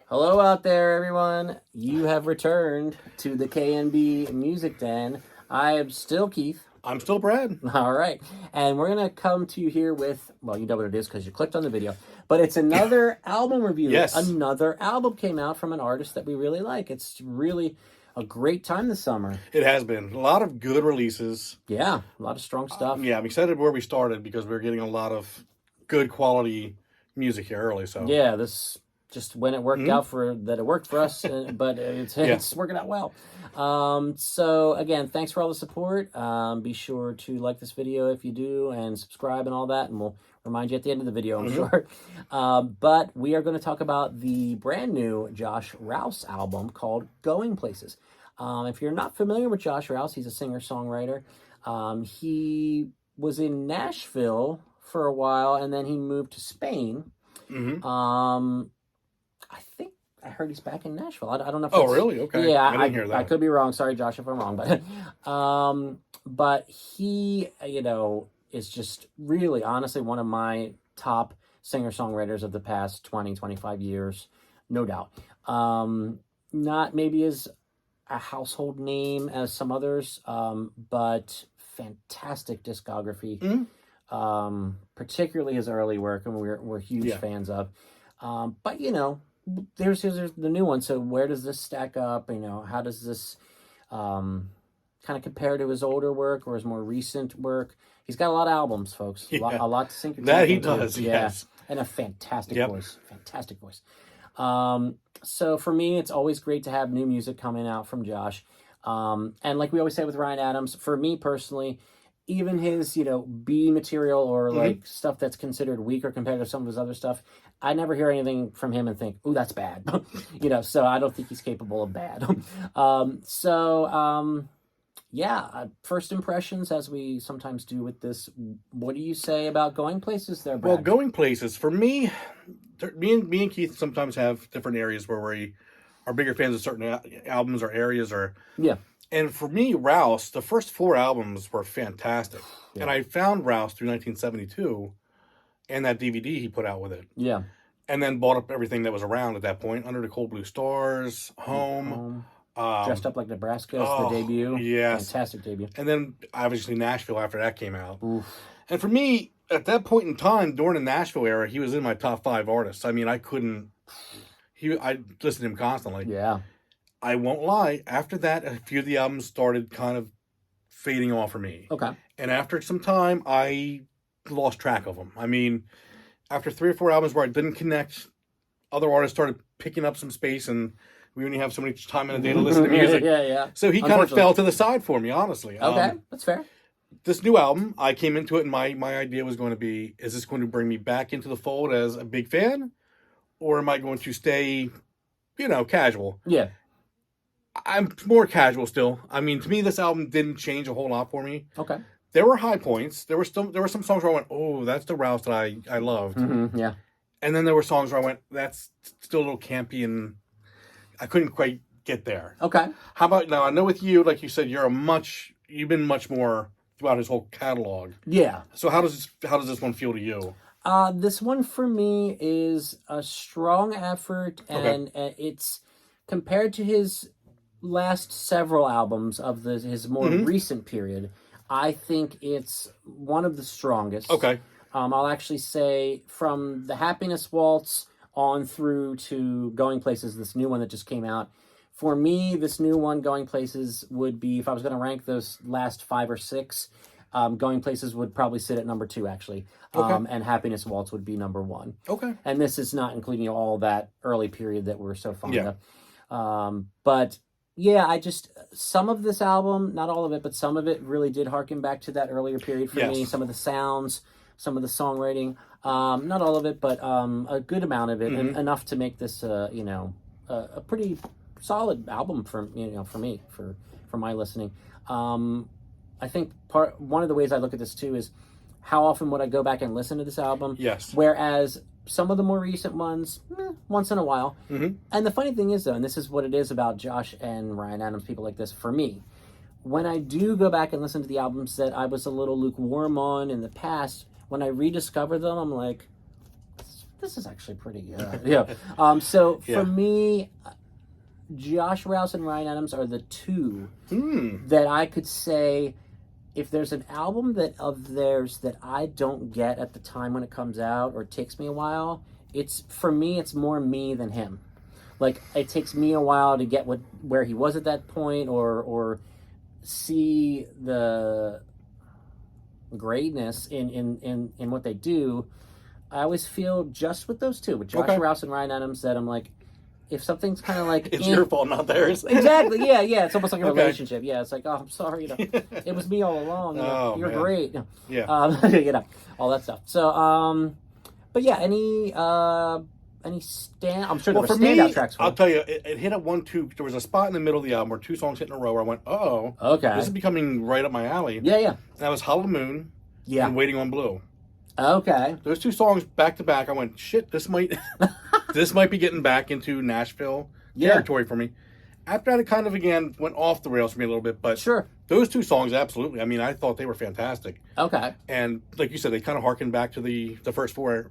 Hello out there, everyone. You have returned to the KNB Music Den. I am still Keith. I'm still Brad. All right. And we're going to come to you here with, well, you know what it is because you clicked on the video, but it's another album review. Yes. Another album came out from an artist that we really like. It's really a great time this summer. It has been. A lot of good releases. Yeah, a lot of strong stuff. Yeah, I'm excited where we started because we're getting a lot of good quality music here early. So Yeah, this just when it worked out it worked for us, but it's working out well. So again, thanks for all the support. Be sure to like this video if you do and subscribe and all that, and we'll remind you at the end of the video, I'm sure. But we are going to talk about the brand new Josh Rouse album called Going Places. If you're not familiar with Josh Rouse, he's a singer-songwriter. He was in Nashville for a while, and then he moved to Spain. I think I heard he's back in Nashville. I don't know if Oh, really? Okay. Yeah, I didn't hear that. I could be wrong. Sorry, Josh, if I'm wrong. But he, is just really, honestly, one of my top singer-songwriters of the past 20, 25 years, no doubt. Not maybe as a household name as some others, but fantastic discography. Particularly his early work, and we're huge fans of. But there's the new one. So where does this stack up? How does this kind of compare to his older work or his more recent work? He's got a lot of albums, folks. A lot to sink your teeth that he into. does. Yes, and a fantastic voice. Fantastic voice. So for me, it's always great to have new music coming out from Josh. And like we always say with Ryan Adams, for me personally, even his, B material or like stuff that's considered weaker compared to some of his other stuff, I never hear anything from him and think, "Ooh, that's bad." So I don't think he's capable of bad. First impressions, as we sometimes do with this. What do you say about Going Places there, Brad? Well, Going Places, for me, me and Keith sometimes have different areas where we are bigger fans of certain albums or areas or... Yeah. And for me, Rouse, the first 4 albums were fantastic. Yeah. And I found Rouse through 1972 and that DVD he put out with it. Yeah. And then bought up everything that was around at that point. Under the Cold Blue Stars, Home. Dressed Up Like Nebraska, the debut. Yes. Fantastic debut. And then, obviously, Nashville after that came out. Oof. And for me, at that point in time, during the Nashville era, he was in my top 5 artists. I mean, I listened to him constantly. Yeah. I won't lie. After that, a few of the albums started kind of fading off for me. Okay. And after some time, I lost track of them. I mean, after 3 or 4 albums where I didn't connect, other artists started picking up some space, and we only have so much time in a day to listen to music. Yeah. So he kind of fell to the side for me, honestly. Okay, that's fair. This new album, I came into it, and my idea was going to be, is this going to bring me back into the fold as a big fan? Or am I going to stay, casual? Yeah. I'm more casual still. I mean, to me, this album didn't change a whole lot for me. Okay. There were high points. There were some songs where I went, "Oh, that's the Rouse that I loved." Yeah. And then there were songs where I went, "That's still a little campy," and I couldn't quite get there. Okay. How about now? I know with you, like you said, you've been much more throughout his whole catalog. Yeah. So how does this one feel to you? This one for me is a strong effort, and it's compared to his last several albums of his more recent period. I think it's one of the strongest. Okay. I'll actually say from the Happiness Waltz on through to Going Places, this new one that just came out. For me, this new one, Going Places, would be, if I was going to rank those last 5 or 6, Going Places would probably sit at number 2, actually. And Happiness Waltz would be number 1. Okay. And this is not including all that early period that we're so fond of. But yeah, some of this album, not all of it, but some of it really did harken back to that earlier period for me. Some of the sounds, some of the songwriting, not all of it, but a good amount of it, and enough to make this, a pretty solid album for me, for my listening. I think one of the ways I look at this too is how often would I go back and listen to this album? Yes. Whereas some of the more recent ones, once in a while. And the funny thing is, though, and this is what it is about Josh and Ryan Adams, people like this, for me, when I do go back and listen to the albums that I was a little lukewarm on in the past, when I rediscover them, I'm like, this is actually pretty good. Yeah. So Yeah. for me, Josh Rouse and Ryan Adams are the two Hmm. that I could say, if there's an album of theirs that I don't get at the time when it comes out, or it takes me a while, it's more me than him. Like, it takes me a while to get where he was at that point, or see the greatness in what they do. I always feel just with those two, with Josh Okay. Rouse and Ryan Adams, that I'm like, if something's kind of like It's your fault, not theirs. Exactly. Yeah. It's almost like a Okay. relationship. Yeah. It's like, oh, I'm sorry. It was me all along. Oh, You're man. great. Yeah. All that stuff. So, but yeah, any stand? I'm sure there were For standout me, tracks. I'll tell you, it hit at 1-2. There was a spot in the middle of the album where 2 songs hit in a row where I went, oh, Okay. this is becoming right up my alley. Yeah. And that was Hollow Moon Yeah. and Waiting on Blue. Okay. Those 2 songs back to back, I went, shit, this might be getting back into Nashville territory for me. After that, it kind of again went off the rails for me a little bit, but Sure. those 2 songs, absolutely. I mean, I thought they were fantastic. Okay. And like you said, they kind of harken back to the first 4,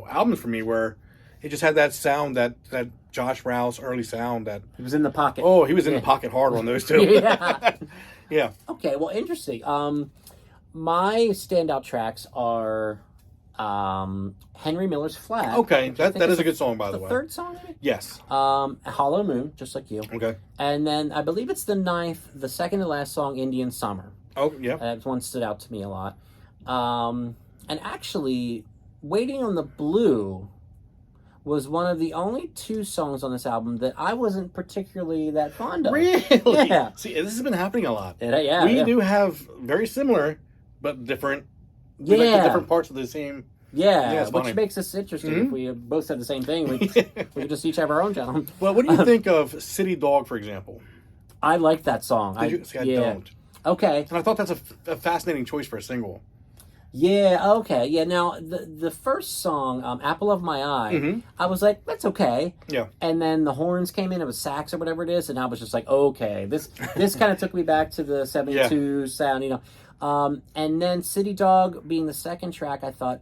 albums for me, where it just had that sound, that Josh Rouse early sound. That He was in the pocket. oh, he was in the pocket hard on those 2. Yeah. Yeah. Okay. Well, interesting. My standout tracks are Henry Miller's Flag. Okay, which I that think is a good song, by the way. third song, maybe? Yes. Hollow Moon, just like you. Okay. And then I believe it's the second to last song, Indian Summer. Oh, yeah. That one stood out to me a lot. And actually, Waiting on the Blue was one of the only 2 songs on this album that I wasn't particularly that fond of. Really? Yeah. See, this has been happening a lot. Yeah. We do have very similar, but different. We like the different parts of the same. Yeah, it's which funny. makes this interesting. Mhm. If we both said the same thing, we could just each have our own channel. Well, what do you think of City Dog, for example? I like that song. Did you? See, I don't. Okay. And I thought that's a fascinating choice for a single. Yeah. Okay. Yeah. Now the first song, "Apple of My Eye," Mhm. I was like, "That's okay." Yeah. And then the horns came in. It was sax or whatever it is, and I was just like, "Okay, this kind of took me back to the '72 sound," And then "City Dog" being the second track, I thought,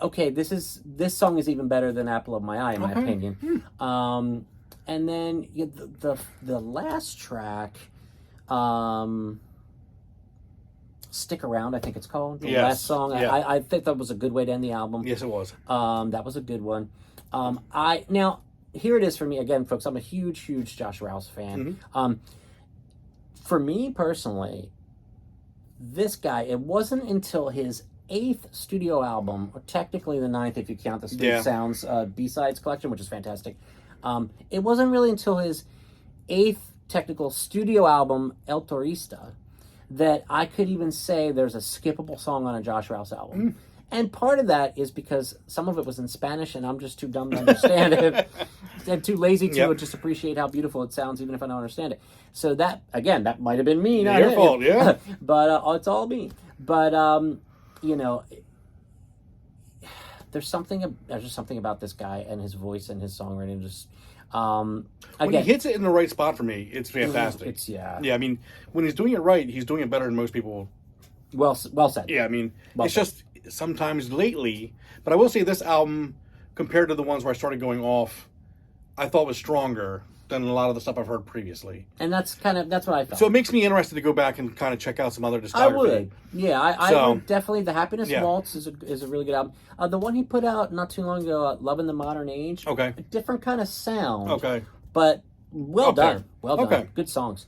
"Okay, this song is even better than "Apple of My Eye," in my Okay. opinion." And then the last track. Stick Around, I think it's called. The last song. Yeah. I think that was a good way to end the album. Yes, it was. That was a good one. Now, here it is for me again, folks. I'm a huge Josh Rouse fan. For me personally, this guy, it wasn't until his 8th studio album, or technically the 9th if you count the Street Sounds B-Sides collection, which is fantastic. It wasn't really until his 8th technical studio album, El Turista, that I could even say there's a skippable song on a Josh Rouse album. And part of that is because some of it was in Spanish and I'm just too dumb to understand it. I'm too lazy to just appreciate how beautiful it sounds even if I don't understand it. So that, again, that might have been me. Not Your him. fault, yeah. But it's all me. But, there's something about this guy and his voice and his songwriting. Just When again, he hits it in the right spot for me, it's fantastic. it's Yeah, I mean, when he's doing it right, he's doing it better than most people. well said. Yeah, I mean, Well it's just sometimes lately. But I will say this album, compared to the ones where I started going off, I thought was stronger than a lot of the stuff I've heard previously. And that's what I felt. So it makes me interested to go back and kind of check out some other discography. I would. Yeah, I So- would definitely. The Happiness Yeah. Waltz is a really good album. The one he put out not too long ago, Love in the Modern Age. Okay. A different kind of sound. Okay. But well Up there. done. Well done. Okay. Good songs.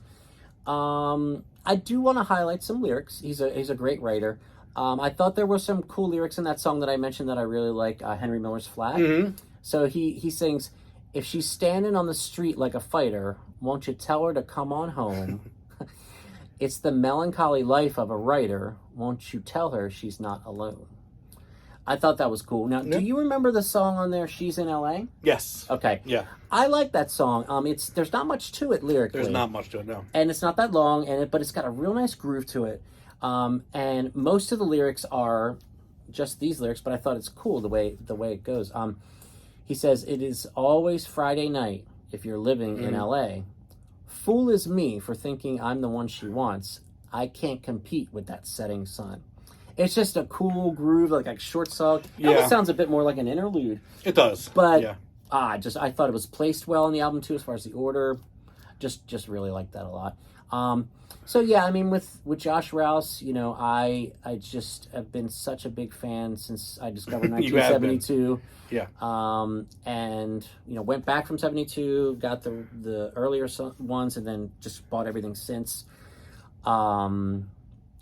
I do want to highlight some lyrics. He's a great writer. I thought there were some cool lyrics in that song that I mentioned that I really like, Henry Miller's Flag. Mhm. So he sings, "If she's standing on the street like a fighter, won't you tell her to come on home? It's the melancholy life of a writer, won't you tell her she's not alone?" I thought that was cool. Now, Yeah. do you remember the song on there, She's in L.A.? Yes. Okay. Yeah. I like that song. There's not much to it lyrically. There's not much to it, no. And it's not that long, but it's got a real nice groove to it. And most of the lyrics are just these lyrics, but I thought it's cool the way it goes. He says, "It is always Friday night if you're living in L.A. Fool is me for thinking I'm the one she wants. I can't compete with that setting sun. It's just a cool groove, like short song. It almost sounds a bit more like an interlude. It does. But yeah. I thought it was placed well in the album too, as far as the order. Just really like that a lot. So yeah, I mean, with Josh Rouse, you know, I just have been such a big fan since I discovered 1972. Yeah. And you know, went back from 72, got the earlier ones, and then just bought everything since.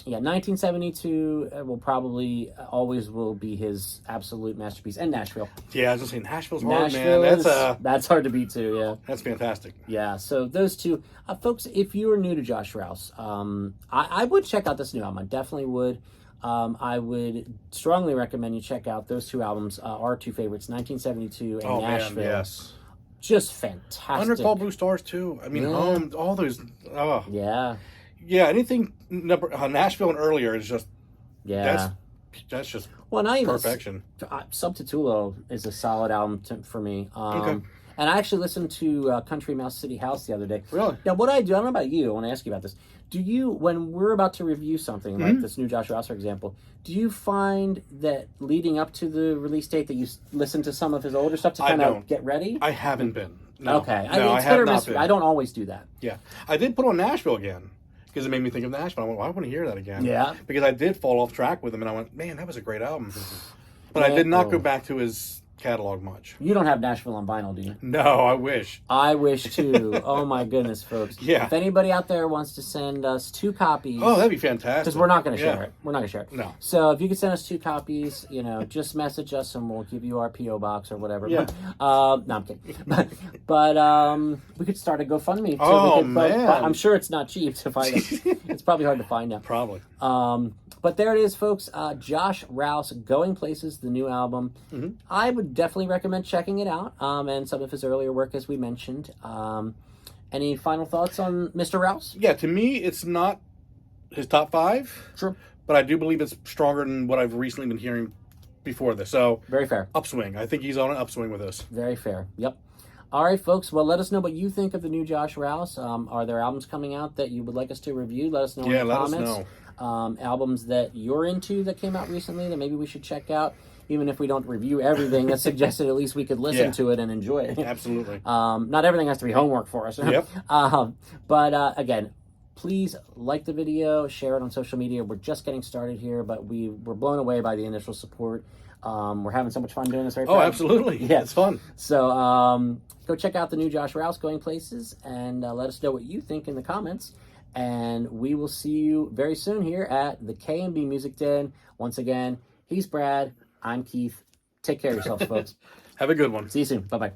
Yeah, 1972 will probably always will be his absolute masterpiece, and Nashville. Yeah, I was just saying Nashville's hard, man. That's hard to beat too. Yeah, that's fantastic. Yeah, so those two, folks. If you are new to Josh Rouse, I would check out this new album. I definitely would. I would strongly recommend you check out those two albums. Our two favorites, 1972 and Nashville. Man, yes. Just fantastic. Under Call Blue Stars too. I mean, Home, all those. Oh. Yeah. Yeah, anything Nashville and earlier is just that's just perfection. Subtitulo is a solid album for me. And I actually listened to Country Mouse City House the other day. Really? Now, what I don't know about you, I want to ask you about this. Do you, when we're about to review something like this new Josh Rouse, for example, do you find that leading up to the release date that you listen to some of his older stuff to kind of get ready? I haven't been. No. Okay. No, I have not been. I don't always do that. Yeah. I did put on Nashville again. Because it made me think of Nashville. I went, well, I want to hear that again. Yeah. Because I did fall off track with him, and I went, man, that was a great album. But I did not go back to his catalog much. You don't have Nashville on vinyl, do you? No, I wish. I wish too. Oh my goodness, folks. Yeah. If anybody out there wants to send us 2 copies. Oh, that'd be fantastic. Because we're not going to share it. We're not going to share it. No. So if you could send us 2 copies, you know, just message us and we'll give you our P.O. box or whatever. Yeah. No, I'm kidding. but we could start a GoFundMe. Man. I'm sure it's not cheap to find it. It's probably hard to find now. Probably. But there it is, folks. Josh Rouse, Going Places, the new album. I would definitely recommend checking it out, and some of his earlier work, as we mentioned. Any final thoughts on Mr. Rouse? Yeah, to me, it's not his top 5. Sure. But I do believe it's stronger than what I've recently been hearing before this. So very fair. Upswing. I think he's on an upswing with this. Very fair. Yep. All right, folks. Well, let us know what you think of the new Josh Rouse. Are there albums coming out that you would like us to review? Let us know in the comments. Let us know. Albums that you're into that came out recently that maybe we should check out. Even if we don't review everything that's suggested, at least we could listen to it and enjoy it. Absolutely. Not everything has to be homework for us. Yep. But again, please like the video, share it on social media. We're just getting started here, but we're blown away by the initial support. We're having so much fun doing this right now. Oh, absolutely. Yeah, it's fun. So go check out the new Josh Rouse, Going Places, and let us know what you think in the comments. And we will see you very soon here at the K&B Music Den. Once again, he's Brad. I'm Keith. Take care of yourselves, folks. Have a good one. See you soon. Bye-bye.